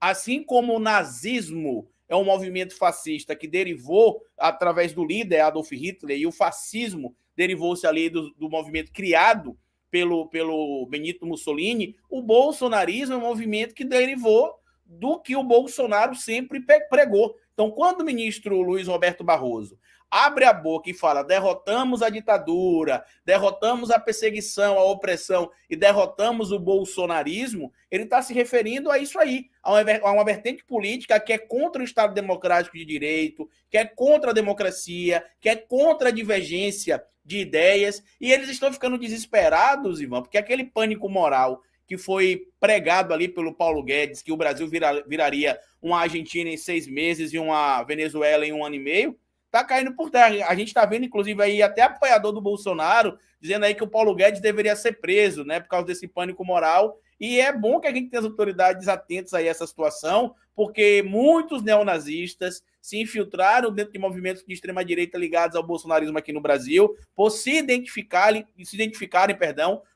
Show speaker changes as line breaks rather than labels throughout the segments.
assim como o nazismo é um movimento fascista que derivou através do líder Adolf Hitler, e o fascismo derivou-se ali do movimento criado pelo Benito Mussolini, o bolsonarismo é um movimento que derivou do que o Bolsonaro sempre pregou. Então, quando o ministro Luiz Roberto Barroso abre a boca e fala: derrotamos a ditadura, derrotamos a perseguição, a opressão e derrotamos o bolsonarismo, ele está se referindo a isso aí, a uma vertente política que é contra o Estado Democrático de Direito, que é contra a democracia, que é contra a divergência de ideias, e eles estão ficando desesperados, Ivan, porque aquele pânico moral que foi pregado ali pelo Paulo Guedes, que o Brasil viraria uma Argentina em 6 meses e uma Venezuela em 1 ano e meio, tá caindo por terra. A gente está vendo, inclusive, aí até apoiador do Bolsonaro dizendo aí que o Paulo Guedes deveria ser preso, né, por causa desse pânico moral. E é bom que a gente tenha as autoridades atentas a essa situação, porque muitos neonazistas se infiltraram dentro de movimentos de extrema-direita ligados ao bolsonarismo aqui no Brasil, por se identificarem,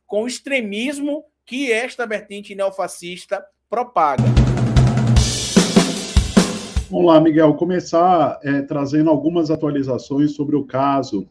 com o extremismo que esta vertente neofascista propaga.
Vamos lá, Miguel, começar trazendo algumas atualizações sobre o caso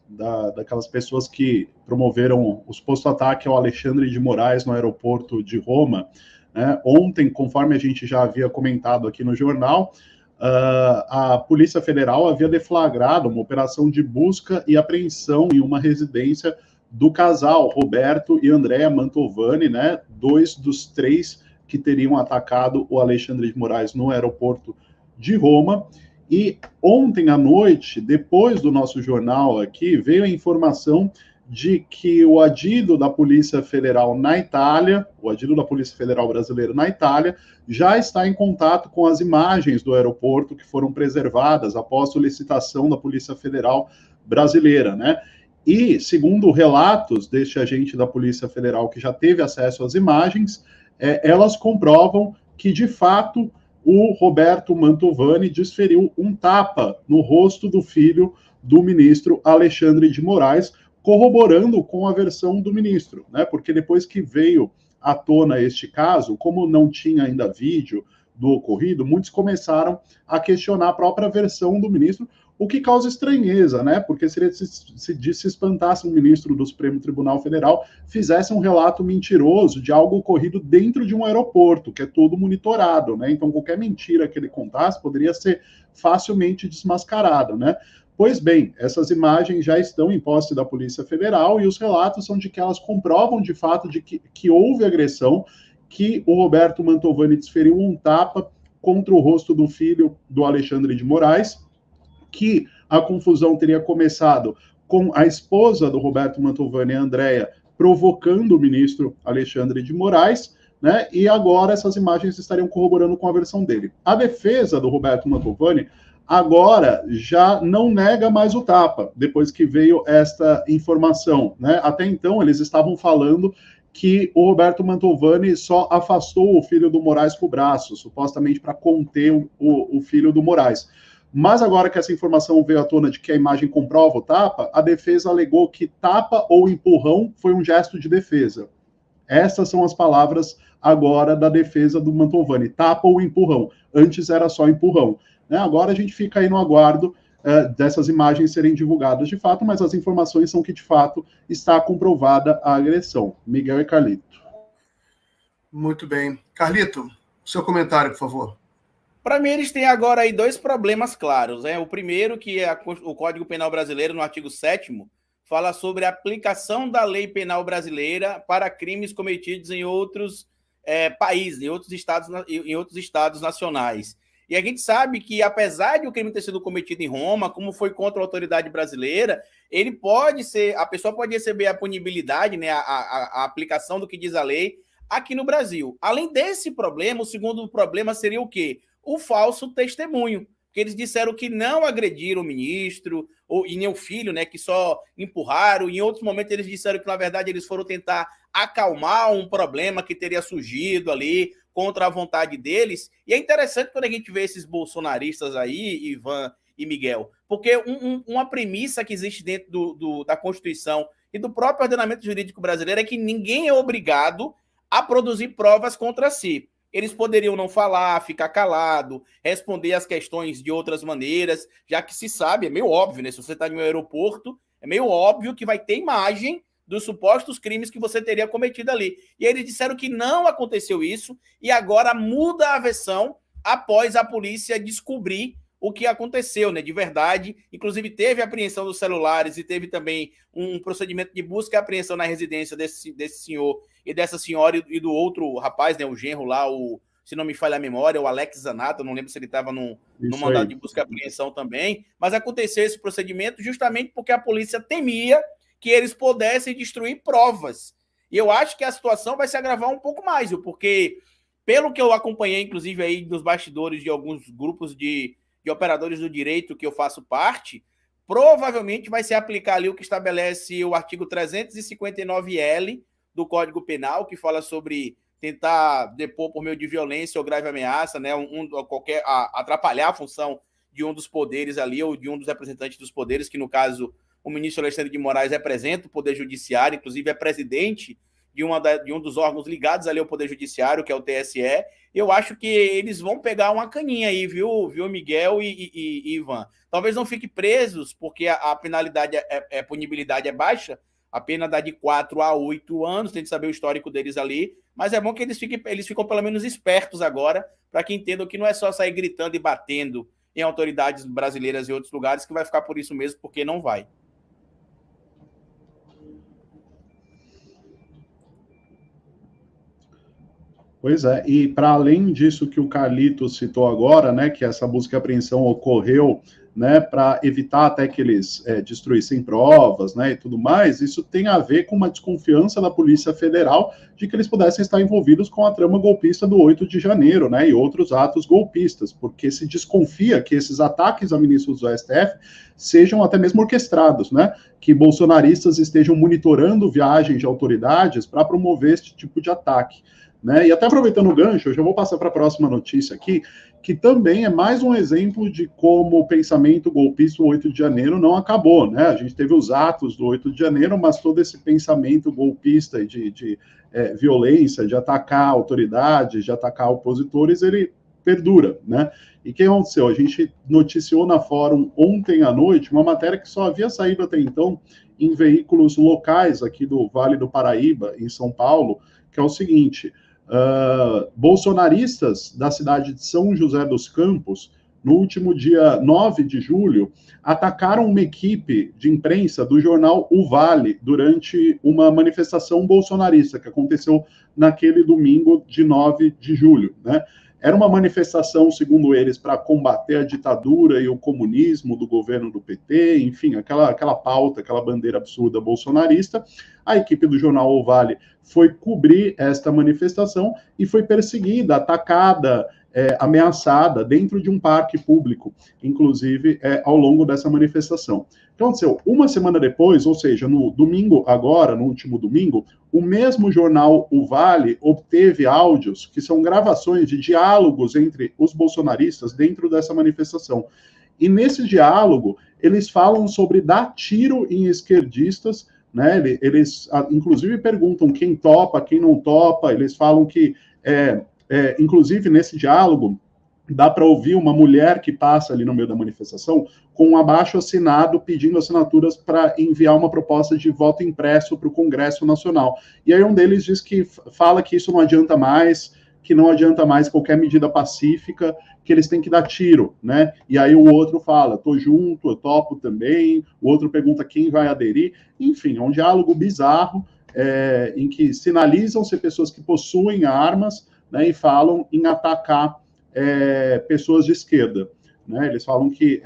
daquelas pessoas que promoveram o suposto ataque ao Alexandre de Moraes no aeroporto de Roma. Né? Ontem, conforme a gente já havia comentado aqui no jornal, a Polícia Federal havia deflagrado uma operação de busca e apreensão em uma residência do casal Roberto e Andréa Mantovani, né? 2 dos 3 que teriam atacado o Alexandre de Moraes no aeroporto de Roma. E ontem à noite, depois do nosso jornal aqui, veio a informação de que o adido da Polícia Federal na Itália, o adido da Polícia Federal brasileira na Itália, já está em contato com as imagens do aeroporto que foram preservadas após solicitação da Polícia Federal brasileira, né? E, segundo relatos deste agente da Polícia Federal que já teve acesso às imagens, elas comprovam que, de fato, o Roberto Mantovani desferiu um tapa no rosto do filho do ministro Alexandre de Moraes, corroborando com a versão do ministro, né? Porque depois que veio à tona este caso, como não tinha ainda vídeo do ocorrido, muitos começaram a questionar a própria versão do ministro, o que causa estranheza, né? Porque seria se espantasse um ministro do Supremo Tribunal Federal fizesse um relato mentiroso de algo ocorrido dentro de um aeroporto, que é todo monitorado, né? Então, qualquer mentira que ele contasse poderia ser facilmente desmascarada, né? Pois bem, essas imagens já estão em posse da Polícia Federal e os relatos são de que elas comprovam, de fato, de que houve agressão, que o Roberto Mantovani desferiu um tapa contra o rosto do filho do Alexandre de Moraes, que a confusão teria começado com a esposa do Roberto Mantovani, a Andréa, provocando o ministro Alexandre de Moraes, né? E agora essas imagens estariam corroborando com a versão dele. A defesa do Roberto Mantovani agora já não nega mais o tapa, depois que veio esta informação, né? Até então eles estavam falando que o Roberto Mantovani só afastou o filho do Moraes com o braço, supostamente para conter o filho do Moraes. Mas agora que essa informação veio à tona de que a imagem comprova o tapa, a defesa alegou que tapa ou empurrão foi um gesto de defesa. Essas são as palavras agora da defesa do Mantovani, tapa ou empurrão. Antes era só empurrão. Né? Agora a gente fica aí no aguardo dessas imagens serem divulgadas de fato, mas as informações são que de fato está comprovada a agressão. Miguel e Carlito.
Muito bem. Carlito, seu comentário, por favor.
Para mim, eles têm agora aí 2 problemas claros. Né? O primeiro, que é o Código Penal Brasileiro, no artigo 7º, fala sobre a aplicação da lei penal brasileira para crimes cometidos em outros países, em outros estados nacionais. E a gente sabe que, apesar de o crime ter sido cometido em Roma, como foi contra a autoridade brasileira, a pessoa pode receber a punibilidade, né, a aplicação do que diz a lei aqui no Brasil. Além desse problema, o segundo problema seria o quê? O falso testemunho, que eles disseram que não agrediram o ministro e nem o filho, né, que só empurraram. Em outros momentos eles disseram que, na verdade, eles foram tentar acalmar um problema que teria surgido ali contra a vontade deles. E é interessante quando a gente vê esses bolsonaristas aí, Ivan e Miguel, porque uma premissa que existe dentro da Constituição e do próprio ordenamento jurídico brasileiro é que ninguém é obrigado a produzir provas contra si. eles poderiam não falar, ficar calado, responder as questões de outras maneiras, já que se sabe, é meio óbvio, né? Se você está em um aeroporto, é meio óbvio que vai ter imagem dos supostos crimes que você teria cometido ali. E eles disseram que não aconteceu isso, e agora muda a versão após a polícia descobrir o que aconteceu, né, de verdade. Inclusive teve apreensão dos celulares e teve também um procedimento de busca e apreensão na residência desse senhor e dessa senhora e do outro rapaz, né, o genro lá, se não me falha a memória, o Alex Zanata, não lembro se ele estava no mandado de busca e apreensão também, mas aconteceu esse procedimento justamente porque a polícia temia que eles pudessem destruir provas. E eu acho que a situação vai se agravar um pouco mais, porque pelo que eu acompanhei, inclusive, aí dos bastidores de alguns grupos de operadores do direito que eu faço parte, provavelmente vai se aplicar ali o que estabelece o artigo 359L do Código Penal, que fala sobre tentar depor por meio de violência ou grave ameaça, né, atrapalhar a função de um dos poderes ali, ou de um dos representantes dos poderes, que no caso o ministro Alexandre de Moraes representa o Poder Judiciário, inclusive é presidente de um dos órgãos ligados ali ao Poder Judiciário, que é o TSE. Eu acho que eles vão pegar uma caninha aí, viu Miguel e Ivan? Talvez não fiquem presos, porque a penalidade, a punibilidade é baixa, a pena dá de 4 a 8 anos, tem que saber o histórico deles ali, mas é bom que eles ficam pelo menos espertos agora, para que entendam que não é só sair gritando e batendo em autoridades brasileiras e outros lugares, que vai ficar por isso mesmo, porque não vai.
Pois é, e para além disso que o Carlito citou agora, né, que essa busca e apreensão ocorreu, né, para evitar até que eles destruíssem provas, né, e tudo mais, isso tem a ver com uma desconfiança da Polícia Federal de que eles pudessem estar envolvidos com a trama golpista do 8 de janeiro, né, e outros atos golpistas, porque se desconfia que esses ataques a ministros do STF sejam até mesmo orquestrados, né, que bolsonaristas estejam monitorando viagens de autoridades para promover esse tipo de ataque. Né? E até aproveitando o gancho, eu já vou passar para a próxima notícia aqui, que também é mais um exemplo de como o pensamento golpista do 8 de janeiro não acabou. Né? A gente teve os atos do 8 de janeiro, mas todo esse pensamento golpista de violência, de atacar autoridades, de atacar opositores, ele perdura. Né? E o que aconteceu? A gente noticiou na Fórum ontem à noite uma matéria que só havia saído até então em veículos locais aqui do Vale do Paraíba, em São Paulo, que é o seguinte: bolsonaristas da cidade de São José dos Campos, no último dia 9 de julho, atacaram uma equipe de imprensa do jornal O Vale durante uma manifestação bolsonarista que aconteceu naquele domingo de 9 de julho, né? Era uma manifestação, segundo eles, para combater a ditadura e o comunismo do governo do PT, enfim, aquela pauta, aquela bandeira absurda bolsonarista. A equipe do jornal O Vale foi cobrir esta manifestação e foi perseguida, atacada, ameaçada dentro de um parque público, inclusive ao longo dessa manifestação. Então, aconteceu uma semana depois, ou seja, no domingo agora, no último domingo, o mesmo jornal O Vale obteve áudios que são gravações de diálogos entre os bolsonaristas dentro dessa manifestação. E nesse diálogo, eles falam sobre dar tiro em esquerdistas, né? Eles inclusive perguntam quem topa, quem não topa, eles falam que, inclusive nesse diálogo, dá para ouvir uma mulher que passa ali no meio da manifestação com um abaixo-assinado pedindo assinaturas para enviar uma proposta de voto impresso para o Congresso Nacional. E aí um deles diz que fala que isso não adianta mais, que não adianta mais qualquer medida pacífica, que eles têm que dar tiro, né? E aí o outro fala, tô junto, eu topo também, o outro pergunta quem vai aderir. Enfim, é um diálogo bizarro, em que sinalizam ser pessoas que possuem armas, né, e falam em atacar pessoas de esquerda. Né? Eles falam que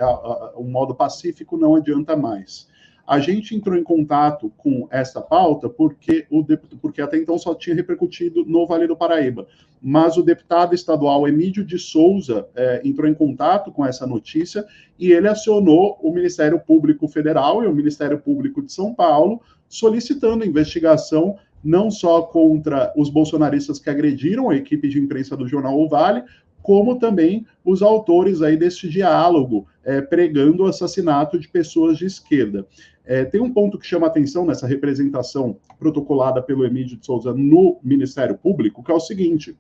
o modo pacífico não adianta mais. A gente entrou em contato com essa pauta porque até então só tinha repercutido no Vale do Paraíba, mas o deputado estadual Emílio de Souza entrou em contato com essa notícia e ele acionou o Ministério Público Federal e o Ministério Público de São Paulo, solicitando investigação não só contra os bolsonaristas que agrediram a equipe de imprensa do jornal O Vale, como também os autores aí deste diálogo, pregando o assassinato de pessoas de esquerda. Tem um ponto que chama atenção nessa representação protocolada pelo Emílio de Souza no Ministério Público, que é o seguinte: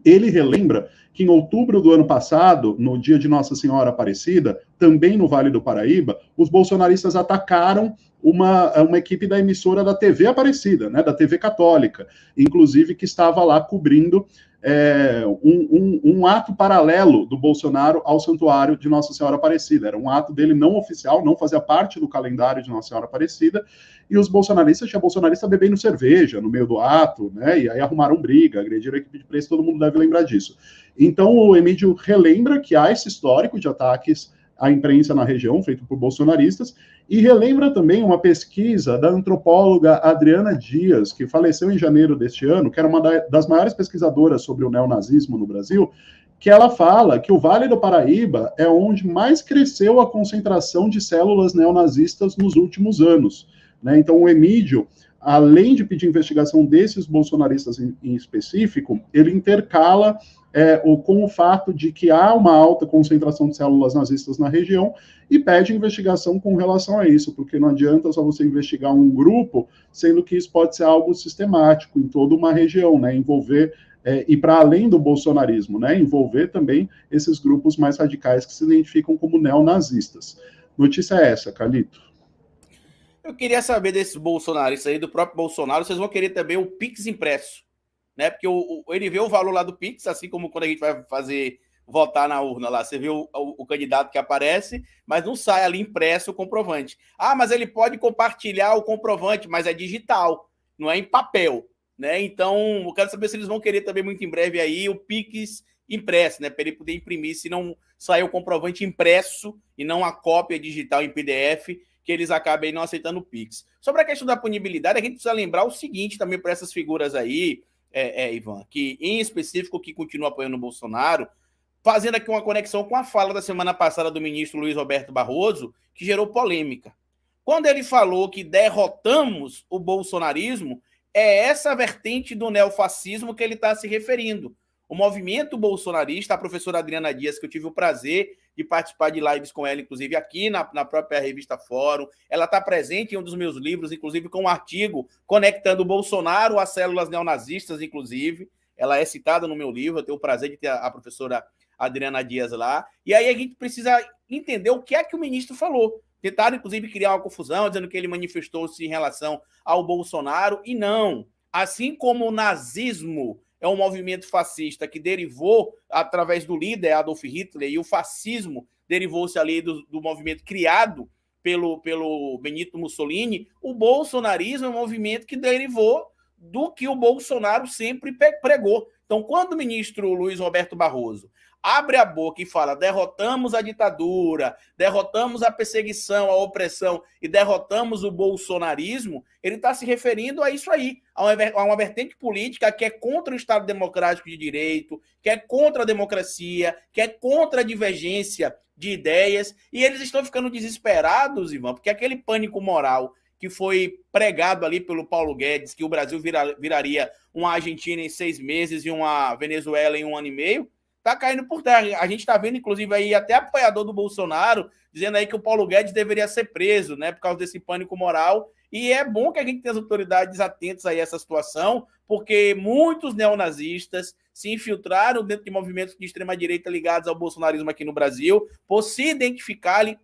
ele relembra que em outubro do ano passado, no dia de Nossa Senhora Aparecida, também no Vale do Paraíba, os bolsonaristas atacaram uma equipe da emissora da TV Aparecida, né, da TV Católica, inclusive que estava lá cobrindo um ato paralelo do Bolsonaro ao santuário de Nossa Senhora Aparecida. Era um ato dele não oficial, não fazia parte do calendário de Nossa Senhora Aparecida, e os bolsonaristas, tinha bolsonarista bebendo cerveja no meio do ato, né, e aí arrumaram briga, agrediram a equipe de imprensa, todo mundo deve lembrar disso. Então o Emídio relembra que há esse histórico de ataques à imprensa na região, feito por bolsonaristas, e relembra também uma pesquisa da antropóloga Adriana Dias, que faleceu em janeiro deste ano, que era uma das maiores pesquisadoras sobre o neonazismo no Brasil, que ela fala que o Vale do Paraíba é onde mais cresceu a concentração de células neonazistas nos últimos anos, né? Então o Emídio, além de pedir investigação desses bolsonaristas em específico, ele intercala com o fato de que há uma alta concentração de células nazistas na região e pede investigação com relação a isso, porque não adianta só você investigar um grupo, sendo que isso pode ser algo sistemático em toda uma região, né, envolver, e para além do bolsonarismo, né, envolver também esses grupos mais radicais que se identificam como neonazistas. Notícia é essa, Carlito.
Eu queria saber desses bolsonaristas aí, do próprio Bolsonaro, vocês vão querer também o Pix impresso, né? Porque ele vê o valor lá do Pix, assim como quando a gente vai votar na urna lá, você vê o candidato que aparece, mas não sai ali impresso o comprovante. Ah, mas ele pode compartilhar o comprovante, mas é digital, não é em papel, né? Então, eu quero saber se eles vão querer também muito em breve aí o Pix impresso, né? Para ele poder imprimir, se não sair o comprovante impresso e não a cópia digital em PDF, que eles acabem não aceitando o Pix. Sobre a questão da punibilidade, a gente precisa lembrar o seguinte também para essas figuras aí, Ivan, que em específico que continua apoiando o Bolsonaro, fazendo aqui uma conexão com a fala da semana passada do ministro Luiz Roberto Barroso, que gerou polêmica. Quando ele falou que derrotamos o bolsonarismo, é essa vertente do neofascismo que ele está se referindo. O movimento bolsonarista, a professora Adriana Dias, que eu tive o prazer de participar de lives com ela, inclusive aqui na própria revista Fórum, ela está presente em um dos meus livros, inclusive com um artigo conectando o Bolsonaro às células neonazistas, inclusive. Ela é citada no meu livro, eu tenho o prazer de ter a professora Adriana Dias lá. E aí a gente precisa entender o que é que o ministro falou. Tentaram, inclusive, criar uma confusão, dizendo que ele manifestou-se em relação ao Bolsonaro, e não. Assim como o nazismo é um movimento fascista que derivou através do líder Adolf Hitler, e o fascismo derivou-se ali do movimento criado pelo Benito Mussolini, o bolsonarismo é um movimento que derivou do que o Bolsonaro sempre pregou. Então, quando o ministro Luiz Roberto Barroso abre a boca e fala: derrotamos a ditadura, derrotamos a perseguição, a opressão e derrotamos o bolsonarismo, ele está se referindo a isso aí, a uma vertente política que é contra o Estado Democrático de Direito, que é contra a democracia, que é contra a divergência de ideias, e eles estão ficando desesperados, Ivan, porque aquele pânico moral que foi pregado ali pelo Paulo Guedes, que o Brasil viraria uma Argentina em 6 meses e uma Venezuela em 1 ano e meio, tá caindo por terra. A gente está vendo, inclusive, aí até apoiador do Bolsonaro dizendo aí que o Paulo Guedes deveria ser preso, né, por causa desse pânico moral. E é bom que a gente tenha as autoridades atentas aí a essa situação, porque muitos neonazistas se infiltraram dentro de movimentos de extrema-direita ligados ao bolsonarismo aqui no Brasil, por se identificarem,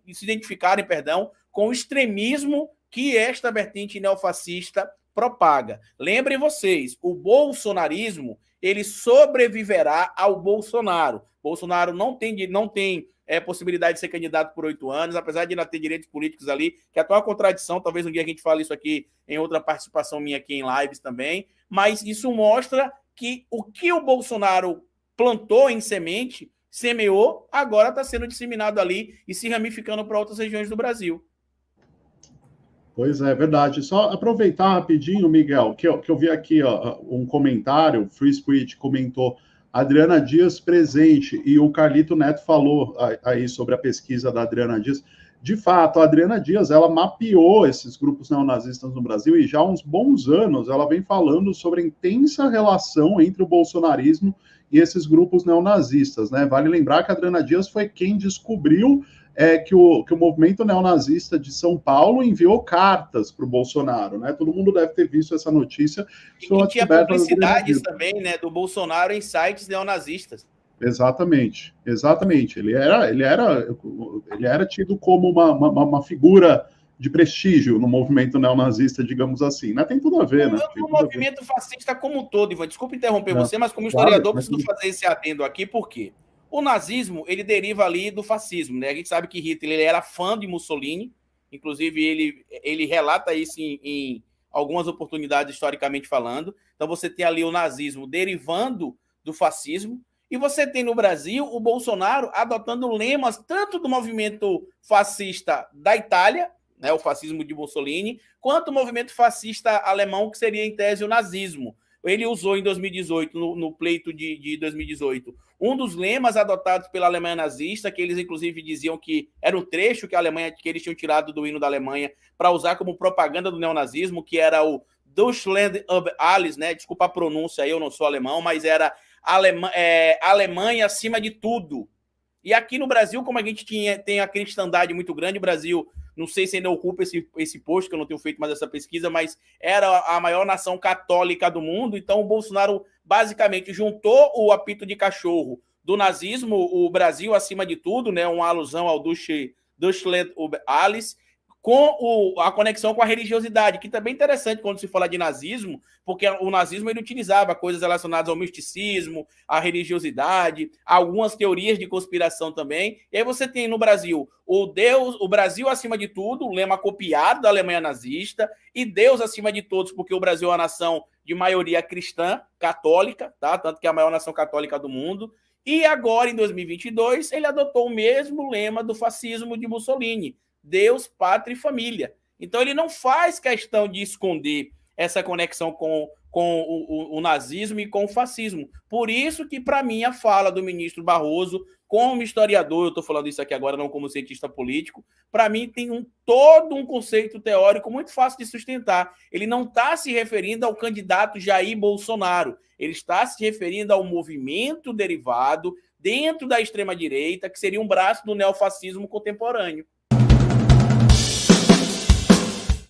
com o extremismo que esta vertente neofascista propaga. Lembrem vocês, o bolsonarismo ele sobreviverá ao Bolsonaro. Bolsonaro não tem possibilidade de ser candidato por 8 anos, apesar de ainda ter direitos políticos ali, que é até uma contradição, talvez um dia a gente fale isso aqui em outra participação minha aqui em lives também, mas isso mostra que o que o Bolsonaro plantou em semente, semeou, agora está sendo disseminado ali e se ramificando para outras regiões do Brasil.
Pois é, verdade. Só aproveitar rapidinho, Miguel, que eu vi aqui um comentário, Free Speech comentou, Adriana Dias presente, e o Carlito Neto falou aí sobre a pesquisa da Adriana Dias. De fato, a Adriana Dias, ela mapeou esses grupos neonazistas no Brasil e já há uns bons anos ela vem falando sobre a intensa relação entre o bolsonarismo e esses grupos neonazistas, né? Vale lembrar que a Adriana Dias foi quem descobriu é que o movimento neonazista de São Paulo enviou cartas para o Bolsonaro, né? Todo mundo deve ter visto essa notícia.
E que tinha publicidades também, né, do Bolsonaro em sites neonazistas.
Exatamente. Ele era tido como uma figura de prestígio no movimento neonazista, digamos assim. Né? Tem tudo a ver, né?
O movimento fascista como um todo, Ivan, desculpa interromper você, mas como
claro,
historiador preciso fazer esse adendo aqui, por quê? O nazismo, ele deriva ali do fascismo, né? A gente sabe que Hitler ele era fã de Mussolini, inclusive ele relata isso em algumas oportunidades historicamente falando. Então você tem ali o nazismo derivando do fascismo, e você tem no Brasil o Bolsonaro adotando lemas tanto do movimento fascista da Itália, né, o fascismo de Mussolini, quanto o movimento fascista alemão, que seria em tese o nazismo. Ele usou em 2018, no pleito de 2018, um dos lemas adotados pela Alemanha nazista, que eles inclusive diziam que era um trecho que eles tinham tirado do hino da Alemanha para usar como propaganda do neonazismo, que era o Deutschland über alles, né? Desculpa a pronúncia, eu não sou alemão, mas era Alemanha acima de tudo. E aqui no Brasil, como a gente tem a cristandade muito grande, o Brasil, não sei se ainda ocupa esse posto, que eu não tenho feito mais essa pesquisa, mas era a maior nação católica do mundo, então o Bolsonaro basicamente juntou o apito de cachorro do nazismo, o Brasil acima de tudo, né, uma alusão ao Deutschland über alles, com a conexão com a religiosidade, que também é interessante quando se fala de nazismo, porque o nazismo ele utilizava coisas relacionadas ao misticismo, à religiosidade, algumas teorias de conspiração também. E aí você tem no Brasil o Brasil acima de tudo, o lema copiado da Alemanha nazista, e Deus acima de todos, porque o Brasil é uma nação de maioria cristã, católica, tá? Tanto que é a maior nação católica do mundo. E agora, em 2022, ele adotou o mesmo lema do fascismo de Mussolini: Deus, pátria e família. Então ele não faz questão de esconder essa conexão com o nazismo e com o fascismo. Por isso que, para mim, a fala do ministro Barroso, como historiador, eu estou falando isso aqui agora não como cientista político, para mim tem todo um conceito teórico muito fácil de sustentar. Ele não está se referindo ao candidato Jair Bolsonaro, ele está se referindo ao movimento derivado dentro da extrema-direita, que seria um braço do neofascismo contemporâneo.